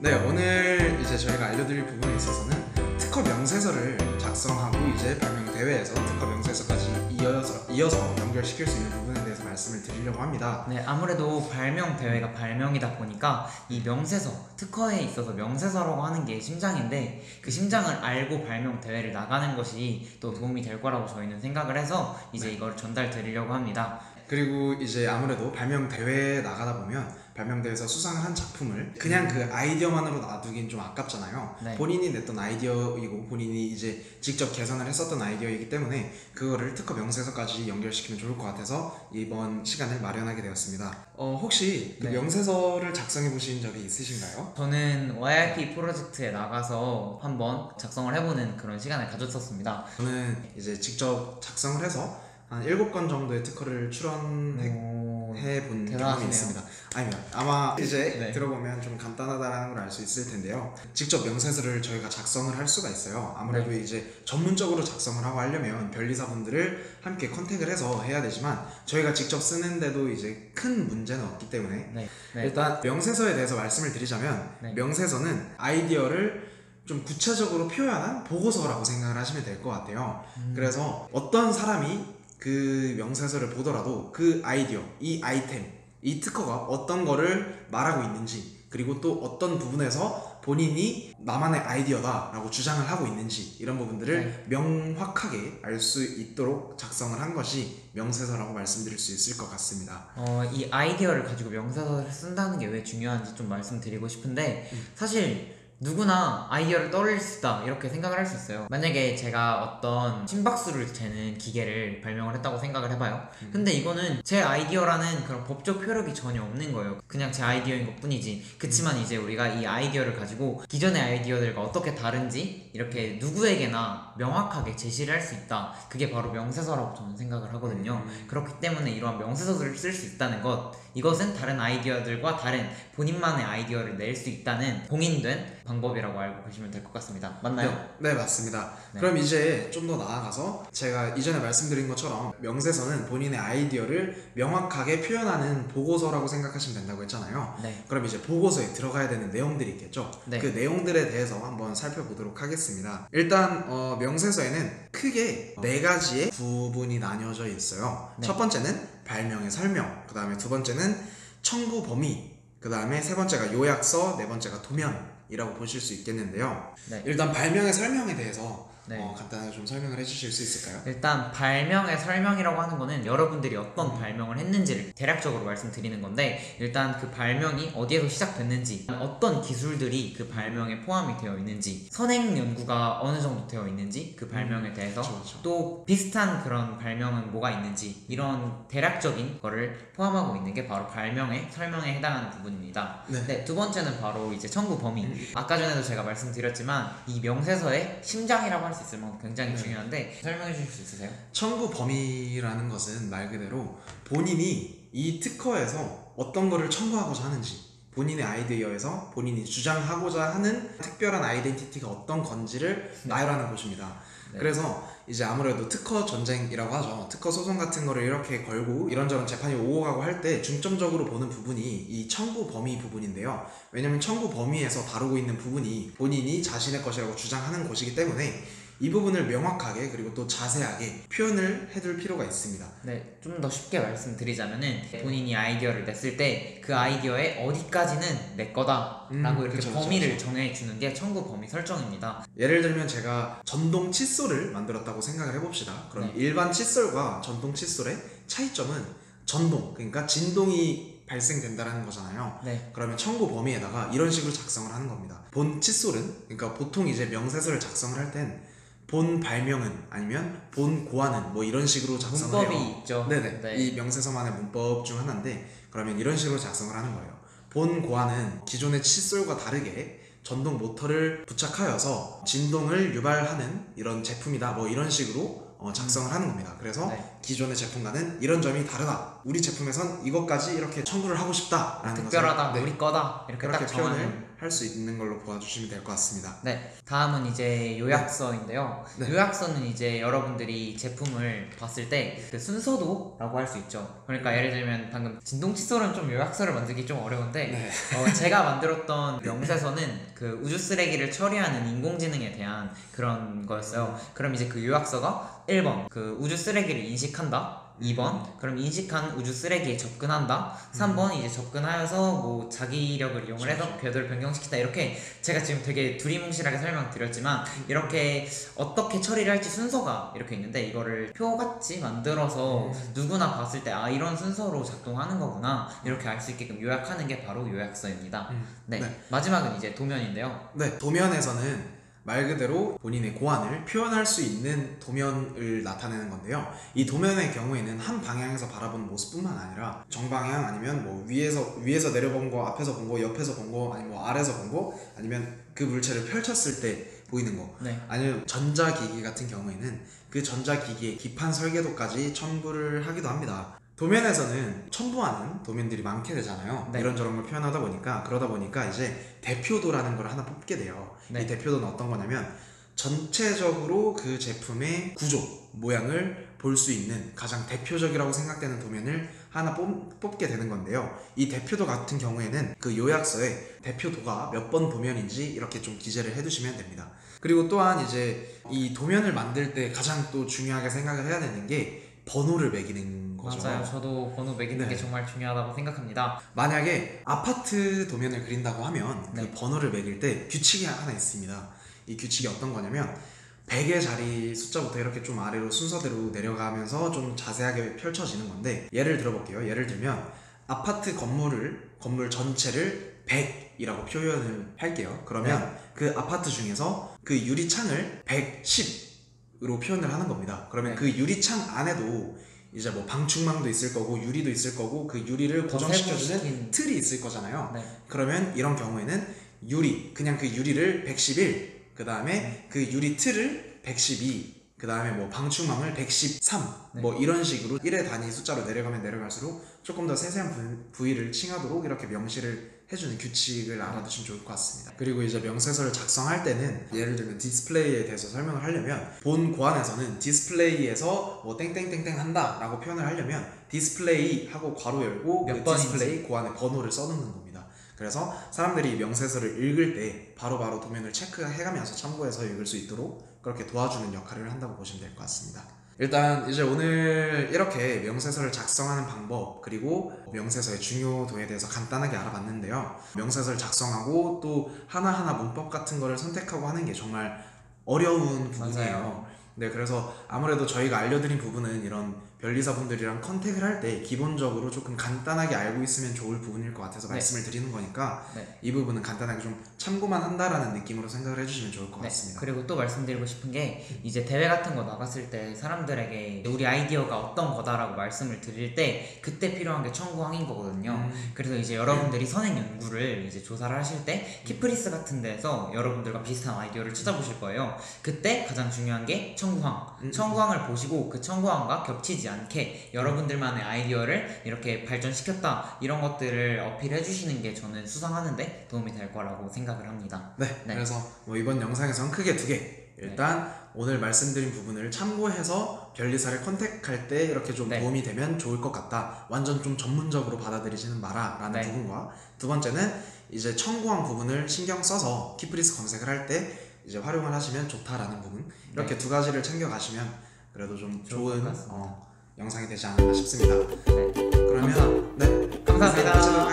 네, 오늘 이제 저희가 알려드릴 부분에 있어서는 특허 명세서를 작성하고 이제 발명 대회에서 특허 명세서까지 이어서 연결시킬 수 있는 부분에 대해서 말씀을 드리려고 합니다. 네, 아무래도 발명 대회가 발명이다 보니까 이 명세서, 특허에 있어서 명세서라고 하는 게 심장인데 그 심장을 알고 발명 대회를 나가는 것이 또 도움이 될 거라고 저희는 생각을 해서 이제 이걸 전달 드리려고 합니다. 그리고 이제 아무래도 발명 대회에 나가다 보면 발명 대회에서 수상을 한 작품을 그냥 그 아이디어만으로 놔두긴 좀 아깝잖아요. 네. 본인이 냈던 아이디어이고 본인이 이제 직접 개선을 했었던 아이디어이기 때문에 그거를 특허 명세서까지 연결시키면 좋을 것 같아서 이번 시간을 마련하게 되었습니다. 혹시 그 네. 명세서를 작성해 보신 적이 있으신가요? 저는 YIP 프로젝트에 나가서 한번 작성을 해보는 그런 시간을 가졌었습니다. 저는 이제 직접 작성을 해서 한 7건 정도의 특허를 출원해 본 경험이 있습니다. 아니면 아마 이제 들어보면 좀 간단하다는 걸 알 수 있을 텐데요. 직접 명세서를 저희가 작성을 할 수가 있어요. 아무래도 이제 전문적으로 작성을 하고 하려면 변리사분들을 함께 컨택을 해서 해야 되지만 저희가 직접 쓰는데도 이제 큰 문제는 없기 때문에 일단 명세서에 대해서 말씀을 드리자면 명세서는 아이디어를 좀 구체적으로 표현한 보고서라고 생각을 하시면 될 것 같아요. 그래서 어떤 사람이 그 명세서를 보더라도 그 아이디어, 이 아이템, 이 특허가 어떤 거를 말하고 있는지 그리고 또 어떤 부분에서 본인이 나만의 아이디어다 라고 주장을 하고 있는지 이런 부분들을 명확하게 알 수 있도록 작성을 한 것이 명세서라고 말씀드릴 수 있을 것 같습니다. 이 아이디어를 가지고 명세서를 쓴다는 게 왜 중요한지 좀 말씀드리고 싶은데 사실 누구나 아이디어를 떠올릴 수 있다 이렇게 생각을 할 수 있어요. 만약에 제가 어떤 심박수를 재는 기계를 발명을 했다고 생각을 해봐요. 근데 이거는 제 아이디어라는 그런 법적 효력이 전혀 없는 거예요. 그냥 제 아이디어인 것 뿐이지. 그치만 이제 우리가 이 아이디어를 가지고 기존의 아이디어들과 어떻게 다른지 이렇게 누구에게나 명확하게 제시를 할 수 있다. 그게 바로 명세서라고 저는 생각을 하거든요. 그렇기 때문에 이러한 명세서를 쓸 수 있다는 것, 이것은 다른 아이디어들과 다른 본인만의 아이디어를 낼 수 있다는 공인된 방법이라고 알고 계시면 될 것 같습니다. 맞나요? 네, 맞습니다. 그럼 이제 좀 더 나아가서 제가 이전에 말씀드린 것처럼 명세서는 본인의 아이디어를 명확하게 표현하는 보고서라고 생각하시면 된다고 했잖아요. 그럼 이제 보고서에 들어가야 되는 내용들이 있겠죠. 그 내용들에 대해서 한번 살펴보도록 하겠습니다. 일단 명세서에는 크게 4가지의 부분이 나뉘어져 있어요. 첫 번째는 발명의 설명, 그 다음에 두 번째는 청구 범위, 그 다음에 세 번째가 요약서, 네 번째가 도면이라고 보실 수 있겠는데요. 일단 발명의 설명에 대해서 간단하게 좀 설명을 해주실 수 있을까요? 일단 발명의 설명이라고 하는 거는 여러분들이 어떤 발명을 했는지를 대략적으로 말씀드리는 건데, 일단 그 발명이 어디에서 시작됐는지, 어떤 기술들이 그 발명에 포함이 되어 있는지, 선행 연구가 어느 정도 되어 있는지 그 발명에 대해서, 또 비슷한 그런 발명은 뭐가 있는지, 이런 대략적인 거를 포함하고 있는 게 바로 발명의 설명에 해당하는 부분입니다. 두 번째는 바로 이제 청구 범위. 아까 전에도 제가 말씀드렸지만 이 명세서의 심장이라고 할 수 있을 만큼 굉장히 중요한데, 설명해 주실 수 있으세요? 청구 범위라는 것은 말 그대로 본인이 이 특허에서 어떤 거를 청구하고자 하는지, 본인의 아이디어에서 본인이 주장하고자 하는 특별한 아이덴티티가 어떤 건지를 나열하는 곳입니다. 그래서 이제 아무래도 특허 전쟁이라고 하죠. 특허 소송 같은 거를 이렇게 걸고 이런저런 재판이 오고 가고 할 때 중점적으로 보는 부분이 이 청구 범위 부분인데요. 왜냐면 청구 범위에서 다루고 있는 부분이 본인이 자신의 것이라고 주장하는 것이기 때문에 이 부분을 명확하게 그리고 또 자세하게 표현을 해둘 필요가 있습니다. 좀 더 쉽게 말씀드리자면은 본인이 아이디어를 냈을 때 그 아이디어의 어디까지는 내 거다 라고 이렇게 범위를 정해주는 게 청구 범위 설정입니다. 예를 들면 제가 전동 칫솔을 만들었다고 생각을 해봅시다. 그럼 일반 칫솔과 전동 칫솔의 차이점은 전동, 그러니까 진동이 발생된다는 거잖아요. 그러면 청구 범위에다가 이런 식으로 작성을 하는 겁니다. 본 칫솔은, 그러니까 보통 이제 명세서를 작성을 할 땐 본 발명은 아니면 본 고안은 뭐 이런 식으로 작성을 해요. 문법이 있죠. 이 명세서만의 문법 중 하나인데, 그러면 이런 식으로 작성을 하는 거예요. 본 고안은 기존의 칫솔과 다르게 전동 모터를 부착하여서 진동을 유발하는 이런 제품이다, 뭐 이런 식으로 작성을 하는 겁니다. 그래서 기존의 제품과는 이런 점이 다르다, 우리 제품에선 이것까지 이렇게 청구를 하고 싶다라는 특별하다, 것을, 우리 거다 이렇게 딱 표현을 할 수 있는 걸로 보아주시면 될 것 같습니다. 네, 다음은 이제 요약서인데요. 네. 요약서는 이제 여러분들이 제품을 봤을 때 그 순서도라고 할 수 있죠. 그러니까 예를 들면 방금 진동 칫솔은 좀 요약서를 만들기 좀 어려운데 네. 제가 만들었던 명세서는 그 우주 쓰레기를 처리하는 인공지능에 대한 그런 거였어요. 그럼 이제 그 요약서가 1번 그 우주 쓰레기를 인식한다, 2번 그럼 인식한 우주 쓰레기에 접근한다, 3번 이제 접근하여서 뭐 자기력을 이용을 해서 궤도를 변경시킨다. 이렇게 제가 지금 되게 두리뭉실하게 설명드렸지만 이렇게 어떻게 처리를 할지 순서가 이렇게 있는데, 이거를 표같이 만들어서 누구나 봤을 때 아 이런 순서로 작동하는 거구나 이렇게 알 수 있게끔 요약하는 게 바로 요약서입니다. 네. 마지막은 이제 도면인데요. 네, 도면에서는 말 그대로 본인의 고안을 표현할 수 있는 도면을 나타내는 건데요. 이 도면의 경우에는 한 방향에서 바라보는 모습뿐만 아니라 정방향, 아니면 뭐 위에서 내려본 거, 앞에서 본 거, 옆에서 본 거, 아니면 뭐 아래에서 본 거, 아니면 그 물체를 펼쳤을 때 보이는 거, 아니면 전자기기 같은 경우에는 그 전자기기의 기판 설계도까지 첨부를 하기도 합니다. 도면에서는 첨부하는 도면들이 많게 되잖아요. 이런저런 걸 표현하다 보니까, 그러다 보니까 이제 대표도라는 걸 하나 뽑게 돼요. 이 대표도는 어떤 거냐면 전체적으로 그 제품의 구조, 모양을 볼 수 있는 가장 대표적이라고 생각되는 도면을 하나 뽑게 되는 건데요. 이 대표도 같은 경우에는 그 요약서에 대표도가 몇 번 도면인지 이렇게 좀 기재를 해두시면 됩니다. 그리고 또한 이제 이 도면을 만들 때 가장 또 중요하게 생각을 해야 되는 게 번호를 매기는 거죠. 맞아요. 저도 번호 매기는 게 정말 중요하다고 생각합니다. 만약에 아파트 도면을 그린다고 하면 그 번호를 매길 때 규칙이 하나 있습니다. 이 규칙이 어떤 거냐면 100의 자리 숫자부터 이렇게 좀 아래로 순서대로 내려가면서 좀 자세하게 펼쳐지는 건데, 예를 들어볼게요. 예를 들면 아파트 건물 전체를 100이라고 표현을 할게요. 그러면 그 아파트 중에서 그 유리창을 110으로 표현을 하는 겁니다. 그러면 그 유리창 안에도 이제 뭐 방충망도 있을 거고 유리도 있을 거고 그 유리를 고정시켜주는 틀이 있을 거잖아요. 그러면 이런 경우에는 그냥 그 유리를 111, 그 다음에 그 유리 틀을 112, 그 다음에 뭐 방충망을 113, 뭐 이런 식으로 1의 단위 숫자로 내려가면 내려갈수록 조금 더 세세한 부위를 칭하도록 이렇게 명시를 해주는 규칙을 알아두시면 좋을 것 같습니다. 그리고 이제 명세서를 작성할 때는 예를 들면 디스플레이에 대해서 설명을 하려면, 본 고안에서는 디스플레이에서 뭐 땡땡땡땡 한다 라고 표현을 하려면 디스플레이 하고 괄호 열고 그 디스플레이 고안에 번호를 써놓는 겁니다. 그래서 사람들이 명세서를 읽을 때 바로바로 도면을 체크해가면서 참고해서 읽을 수 있도록 그렇게 도와주는 역할을 한다고 보시면 될 것 같습니다. 일단 이제 오늘 이렇게 명세서를 작성하는 방법, 그리고 명세서의 중요도에 대해서 간단하게 알아봤는데요. 명세서를 작성하고 또 하나하나 문법 같은 거를 선택하고 하는 게 정말 어려운 부분이에요. 네, 그래서 아무래도 저희가 알려드린 부분은 이런 변리사분들이랑 컨택을 할 때 기본적으로 조금 간단하게 알고 있으면 좋을 부분일 것 같아서 말씀을 드리는 거니까 이 부분은 간단하게 좀 참고만 한다라는 느낌으로 생각을 해주시면 좋을 것 같습니다. 그리고 또 말씀드리고 싶은 게, 이제 대회 같은 거 나갔을 때 사람들에게 우리 아이디어가 어떤 거다라고 말씀을 드릴 때 그때 필요한 게 청구항인 거거든요. 그래서 이제 여러분들이 선행 연구를 이제 조사를 하실 때 키프리스 같은 데서 여러분들과 비슷한 아이디어를 찾아보실 거예요. 그때 가장 중요한 게 청구항. 청구항을 보시고 그 청구항과 겹치지 않게 여러분들만의 아이디어를 이렇게 발전시켰다, 이런 것들을 어필해 주시는 게 저는 수상하는데 도움이 될 거라고 생각을 합니다. 그래서 뭐 이번 영상에서는 크게 두 개, 일단 오늘 말씀드린 부분을 참고해서 변리사를 컨택할 때 이렇게 좀 도움이 되면 좋을 것 같다, 완전 좀 전문적으로 받아들이지는 마라 라는 부분과, 두 번째는 이제 청구항 부분을 신경 써서 키프리스 검색을 할 때 이제 활용을 하시면 좋다라는 부분, 이렇게 두 가지를 챙겨가시면 그래도 좀 좋은 영상이 되지 않을까 싶습니다. 그러면 감사합니다.